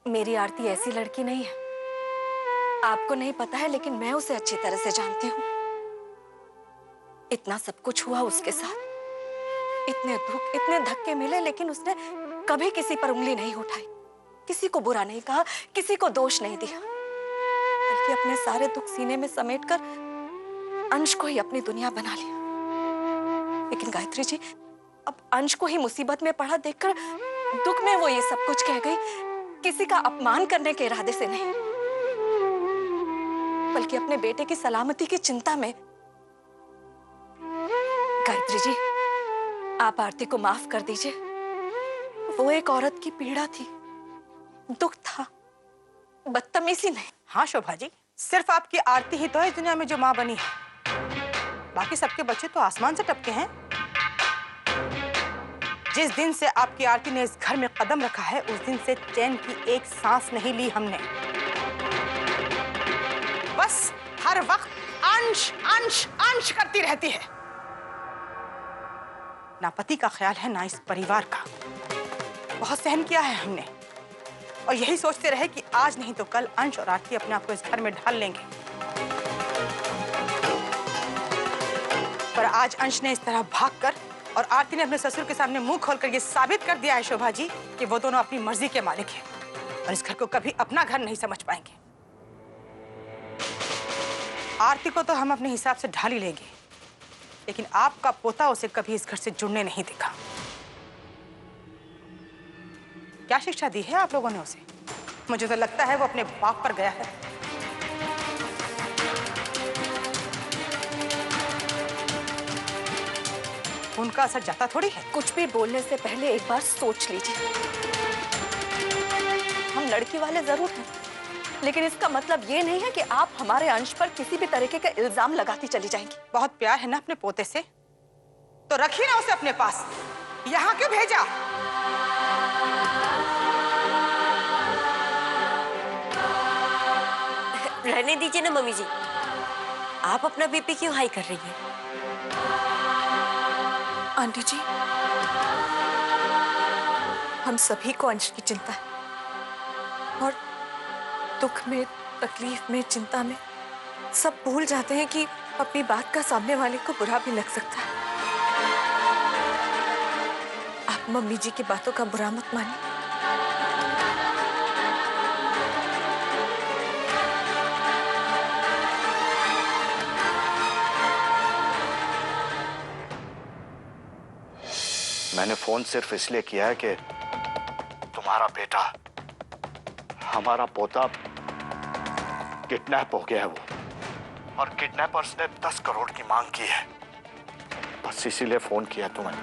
मेरी आरती ऐसी लड़की नहीं है, आपको नहीं पता है, लेकिन मैं उसे अच्छी तरह से जानती हूँ। इतना सब कुछ हुआ उसके साथ, इतने दुख, इतने धक्के मिले, लेकिन उसने कभी किसी पर उंगली नहीं उठाई, किसी को बुरा नहीं कहा, किसी को दोष नहीं दिया, बल्कि अपने सारे दुख सीने में समेटकर अंश को ही अपनी दुनिया बना लिया। लेकिन गायत्री जी, अब अंश को ही मुसीबत में पड़ा देखकर दुख में वो ये सब कुछ कह गई, किसी का अपमान करने के इरादे से नहीं, बल्कि अपने बेटे की सलामती की चिंता में। गायत्री जी, आप आरती को माफ कर दीजिए। वो एक औरत की पीड़ा थी, दुख था, बदतमीजी नहीं। हाँ शोभा जी, सिर्फ आपकी आरती ही तो है इस दुनिया में जो माँ बनी है, बाकी सबके बच्चे तो आसमान से टपके हैं। जिस दिन से आपकी आरती ने इस घर में कदम रखा है, उस दिन से चैन की एक सांस नहीं ली हमने। बस हर वक्त अंश अंश अंश करती रहती है। ना पति का ख्याल है, ना इस परिवार का। बहुत सहन किया है हमने, और यही सोचते रहे कि आज नहीं तो कल अंश और आरती अपने आप को इस घर में ढाल लेंगे। पर आज अंश ने इस तरह भागकर और आरती ने अपने ससुर के सामने मुंह खोलकर ये साबित कर दिया है शोभा जी कि वो दोनों अपनी मर्जी के मालिक हैं और इस घर को कभी अपना घर नहीं समझ पाएंगे। आरती को तो हम अपने हिसाब से ढाल ही लेंगे, लेकिन आपका पोता उसे कभी इस घर से जुड़ने नहीं देगा। क्या शिक्षा दी है आप लोगों ने उसे? मुझे तो लगता है वो अपने बाप पर गया है। उनका असर जाता थोड़ी है। कुछ भी बोलने से पहले एक बार सोच लीजिए। हम लड़की वाले जरूर हैं, लेकिन इसका मतलब ये नहीं है कि आप हमारे अंश पर किसी भी तरीके का इल्जाम लगाती चली जाएंगी। बहुत प्यार है ना अपने पोते से, तो रखिए ना उसे अपने पास। यहाँ क्यों भेजा? रहने दीजिए ना मम्मी जी, आप अपना बीपी क्यों हाई कर रही हैं? आंटी जी, हम सभी को अंश की चिंता है, और दुख में, तकलीफ में, चिंता में सब भूल जाते हैं कि अपनी बात का सामने वाले को बुरा भी लग सकता है। आप मम्मी जी की बातों का बुरा मत मानिए। मैंने फोन सिर्फ इसलिए किया है कि तुम्हारा बेटा, हमारा पोता किडनैप हो गया है वो, और किडनैपर्स ने 10 करोड़ की मांग की है। बस इसीलिए फोन किया तुम्हें।